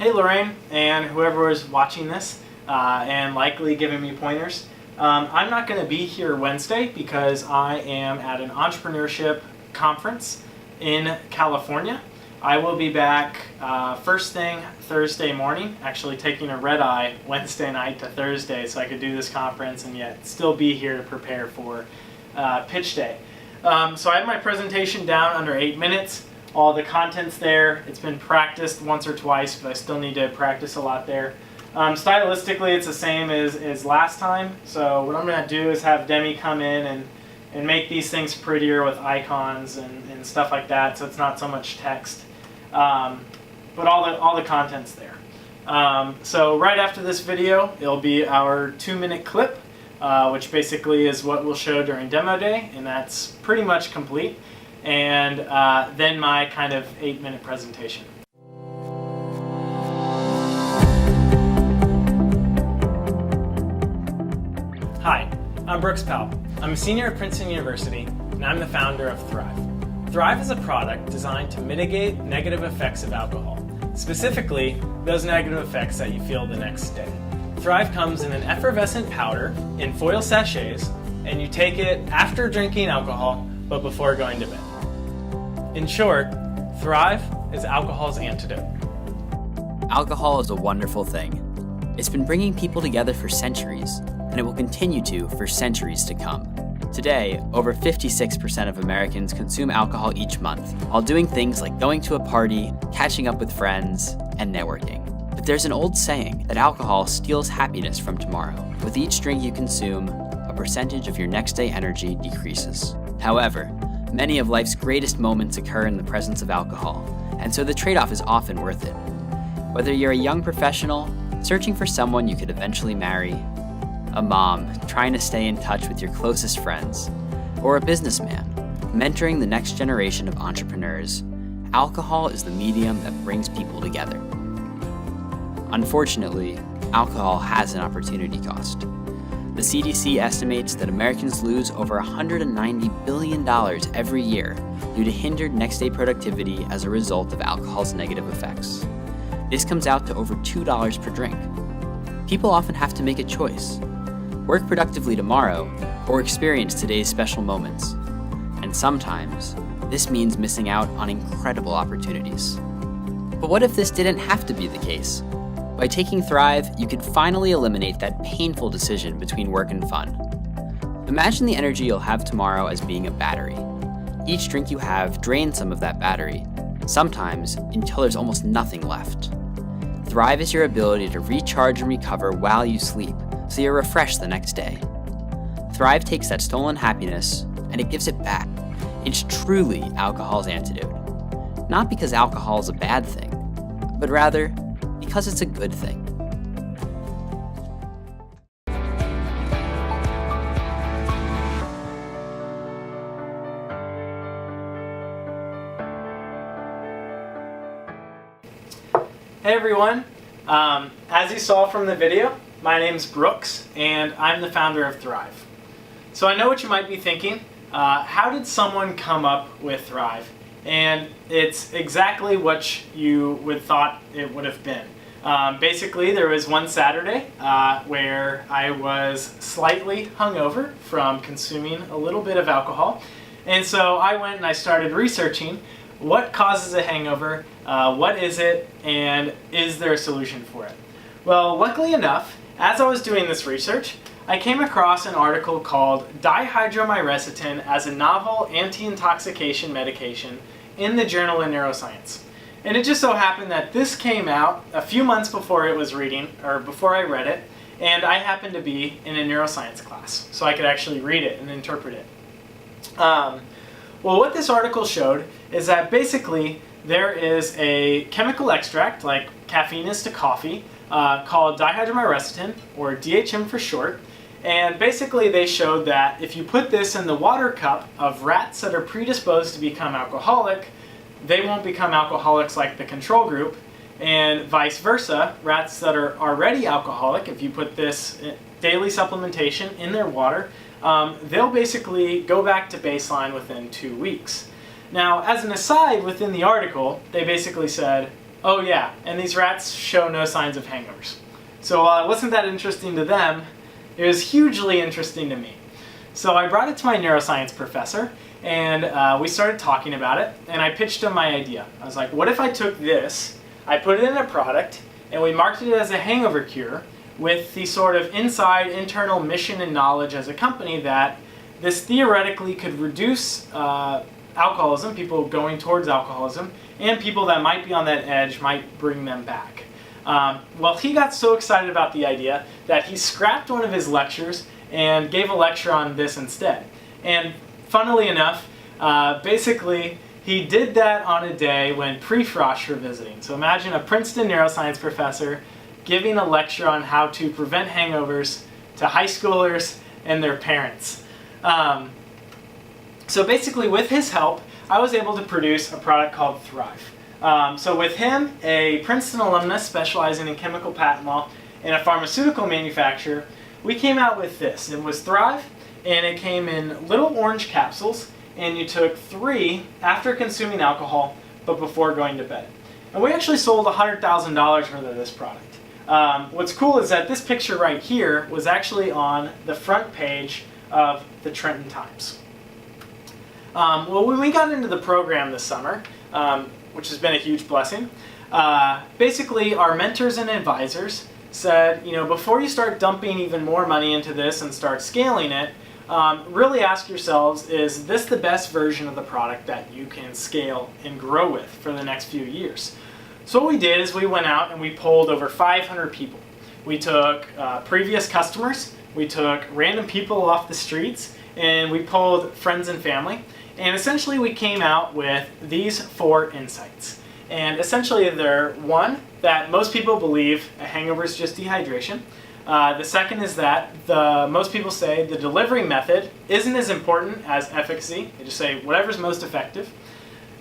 Hey Lorraine, and whoever is watching this and likely giving me pointers. I'm not going to be here Wednesday because I am at an entrepreneurship conference in California. I will be back first thing Thursday morning, actually taking a red eye Wednesday night to Thursday so I could do this conference and yet still be here to prepare for pitch day. So I have my presentation down under 8 minutes. All the content's there. It's been practiced once or twice, but I still need to practice a lot there. Stylistically, it's the same as last time. So what I'm going to do is have Demi come in and make these things prettier with icons and stuff like that, so it's not so much text. But all the content's there. So right after this video, it'll be our 2-minute clip, which basically is what we'll show during demo day, and that's pretty much complete. And then my kind of 8-minute presentation. Hi, I'm Brooks Powell. I'm a senior at Princeton University, and I'm the founder of Thrive. Thrive is a product designed to mitigate negative effects of alcohol, specifically those negative effects that you feel the next day. Thrive comes in an effervescent powder in foil sachets, and you take it after drinking alcohol, but before going to bed. In short, Thrive is alcohol's antidote. Alcohol is a wonderful thing. It's been bringing people together for centuries, and it will continue to for centuries to come. Today, over 56% of Americans consume alcohol each month, while doing things like going to a party, catching up with friends, and networking. But there's an old saying that alcohol steals happiness from tomorrow. With each drink you consume, a percentage of your next day energy decreases. However, many of life's greatest moments occur in the presence of alcohol, and so the trade-off is often worth it. Whether you're a young professional, searching for someone you could eventually marry, a mom trying to stay in touch with your closest friends, or a businessman mentoring the next generation of entrepreneurs, alcohol is the medium that brings people together. Unfortunately, alcohol has an opportunity cost. The CDC estimates that Americans lose over $190 billion every year due to hindered next-day productivity as a result of alcohol's negative effects. This comes out to over $2 per drink. People often have to make a choice: work productively tomorrow or experience today's special moments. And sometimes, this means missing out on incredible opportunities. But what if this didn't have to be the case? By taking Thrive, you could finally eliminate that painful decision between work and fun. Imagine the energy you'll have tomorrow as being a battery. Each drink you have drains some of that battery, sometimes until there's almost nothing left. Thrive is your ability to recharge and recover while you sleep, so you're refreshed the next day. Thrive takes that stolen happiness and it gives it back. It's truly alcohol's antidote. Not because alcohol is a bad thing, but rather because it's a good thing. Hey everyone, as you saw from the video, my name's Brooks and I'm the founder of Thrive. So I know what you might be thinking, how did someone come up with Thrive? And it's exactly what you would thought it would have been. Basically, there was one Saturday where I was slightly hungover from consuming a little bit of alcohol. And so I went and I started researching what causes a hangover, what is it, and is there a solution for it? Well, luckily enough, as I was doing this research, I came across an article called Dihydromycin as a Novel Anti-Intoxication Medication in the Journal of Neuroscience. And it just so happened that this came out a few months before before I read it, and I happened to be in a neuroscience class, so I could actually read it and interpret it. Well, what this article showed is that basically there is a chemical extract, like caffeine is to coffee, called dihydromycin, or DHM for short, and basically they showed that if you put this in the water cup of rats that are predisposed to become alcoholic, they won't become alcoholics like the control group, and vice versa, rats that are already alcoholic, if you put this daily supplementation in their water, they'll basically go back to baseline within 2 weeks. Now, as an aside within the article, they basically said, Oh yeah, and these rats show no signs of hangovers. So while it wasn't that interesting to them, it was hugely interesting to me. So I brought it to my neuroscience professor, and we started talking about it, and I pitched him my idea. I was like, what if I took this, I put it in a product, and we marketed it as a hangover cure with the sort of internal mission and knowledge as a company that this theoretically could reduce alcoholism, people going towards alcoholism, and people that might be on that edge might bring them back. Well, he got so excited about the idea that he scrapped one of his lectures and gave a lecture on this instead. And funnily enough, basically, he did that on a day when pre-Frosh were visiting. So imagine a Princeton neuroscience professor giving a lecture on how to prevent hangovers to high schoolers and their parents. So basically, with his help, I was able to produce a product called Thrive. So with him, a Princeton alumnus specializing in chemical patent law and a pharmaceutical manufacturer, we came out with this. It was Thrive, and it came in little orange capsules, and you took 3 after consuming alcohol, but before going to bed. And we actually sold $100,000 worth of this product. What's cool is that this picture right here was actually on the front page of the Trenton Times. Well, when we got into the program this summer, which has been a huge blessing, basically our mentors and advisors said, before you start dumping even more money into this and start scaling it, really ask yourselves, is this the best version of the product that you can scale and grow with for the next few years? So what we did is we went out and we polled over 500 people. We took previous customers, we took random people off the streets, and we polled friends and family. And essentially we came out with these 4 insights. And essentially they're, 1, that most people believe a hangover is just dehydration. The second is that most people say the delivery method isn't as important as efficacy. They just say whatever's most effective.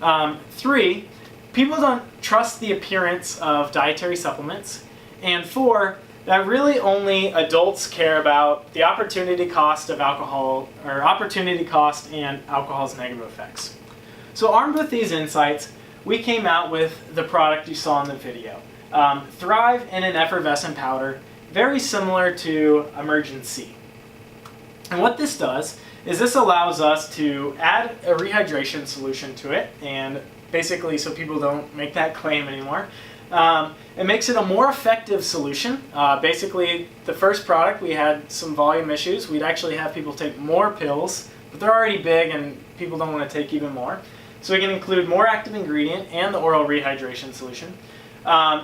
3, people don't trust the appearance of dietary supplements. And 4, that really only adults care about the opportunity cost of alcohol, or opportunity cost and alcohol's negative effects. So armed with these insights, we came out with the product you saw in the video. Thrive in an effervescent powder, very similar to Emergen-C. And what this does is this allows us to add a rehydration solution to it, and basically so people don't make that claim anymore. It makes it a more effective solution. Basically, the first product, we had some volume issues. We'd actually have people take more pills, but they're already big and people don't want to take even more. So we can include more active ingredient and the oral rehydration solution.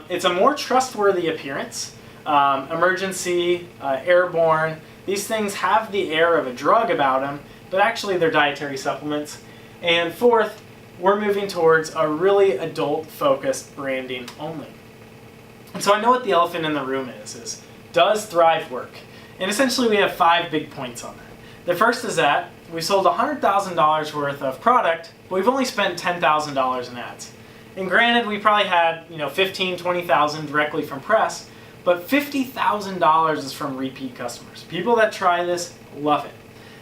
It's a more trustworthy appearance. Emergen-C, airborne, these things have the air of a drug about them, but actually they're dietary supplements. And 4th, we're moving towards a really adult-focused branding only. And so I know what the elephant in the room is does Thrive work? And essentially we have 5 big points on that. The first is that we sold $100,000 worth of product, but we've only spent $10,000 in ads. And granted, we probably had $15,000, $20,000 directly from press, but $50,000 is from repeat customers. People that try this love it.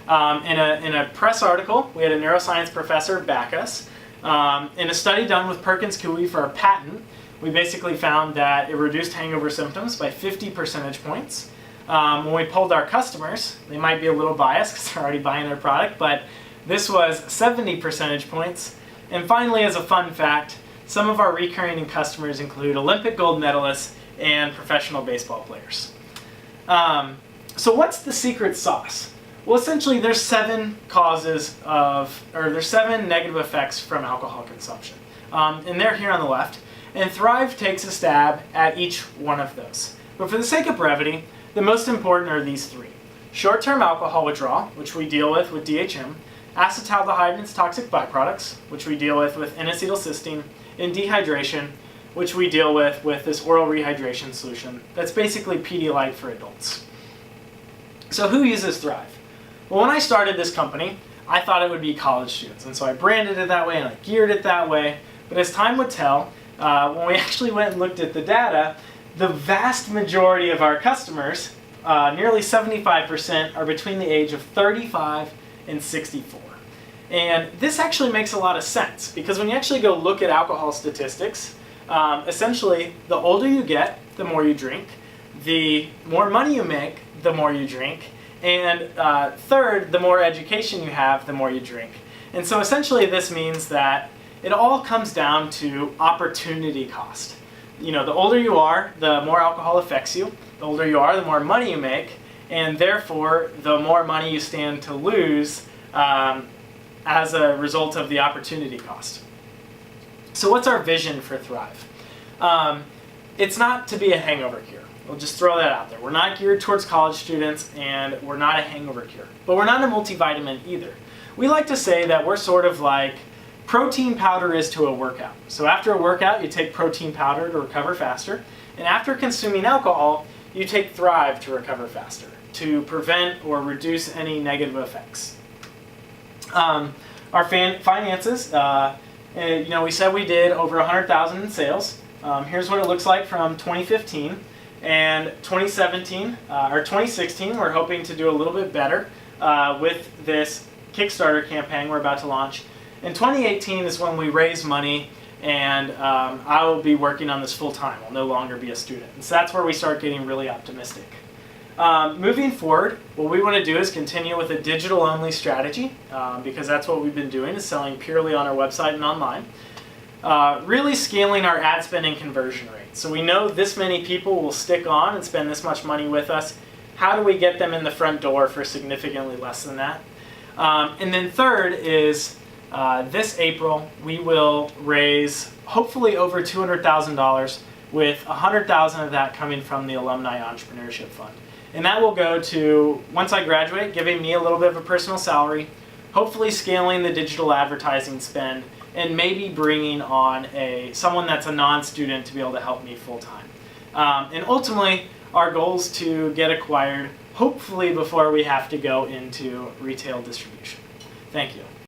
In a press article, we had a neuroscience professor back us. In a study done with Perkins Coie for a patent, we basically found that it reduced hangover symptoms by 50 percentage points. When we polled our customers, they might be a little biased because they're already buying their product, but this was 70 percentage points. And finally, as a fun fact, some of our recurring customers include Olympic gold medalists and professional baseball players. So what's the secret sauce? Well, essentially there's 7 there's 7 negative effects from alcohol consumption. And they're here on the left. And Thrive takes a stab at each one of those. But for the sake of brevity, the most important are these 3. Short-term alcohol withdrawal, which we deal with DHM, acetaldehyde and its toxic byproducts, which we deal with N-acetylcysteine, and dehydration, which we deal with this oral rehydration solution that's basically Pedialyte for adults. So who uses Thrive? Well, when I started this company, I thought it would be college students, and so I branded it that way and I geared it that way. But as time would tell, when we actually went and looked at the data, the vast majority of our customers, nearly 75%, are between the age of 35 and 64. And this actually makes a lot of sense, because when you actually go look at alcohol statistics, Essentially, the older you get, the more you drink. The more money you make, the more you drink. And third, the more education you have, the more you drink. And so essentially this means that it all comes down to opportunity cost. You know, the older you are, the more alcohol affects you. The older you are, the more money you make. And therefore, the more money you stand to lose as a result of the opportunity cost. So what's our vision for Thrive? It's not to be a hangover cure. We'll just throw that out there. We're not geared towards college students, and we're not a hangover cure. But we're not a multivitamin either. We like to say that we're sort of like protein powder is to a workout. So after a workout, you take protein powder to recover faster. And after consuming alcohol, you take Thrive to recover faster, to prevent or reduce any negative effects. Our finances, we said we did over 100,000 in sales. Here's what it looks like from 2015. And 2017, or 2016, we're hoping to do a little bit better with this Kickstarter campaign we're about to launch. In 2018 is when we raise money, and I will be working on this full time. I'll no longer be a student. And so that's where we start getting really optimistic. Moving forward, what we want to do is continue with a digital-only strategy, because that's what we've been doing, is selling purely on our website and online. Really scaling our ad spend and conversion rate. So we know this many people will stick on and spend this much money with us. How do we get them in the front door for significantly less than that? And then third is this April we will raise hopefully over $200,000, with $100,000 of that coming from the Alumni Entrepreneurship Fund. And that will go to, once I graduate, giving me a little bit of a personal salary, hopefully scaling the digital advertising spend, and maybe bringing on someone that's a non-student to be able to help me full-time. And ultimately, our goal is to get acquired, hopefully before we have to go into retail distribution. Thank you.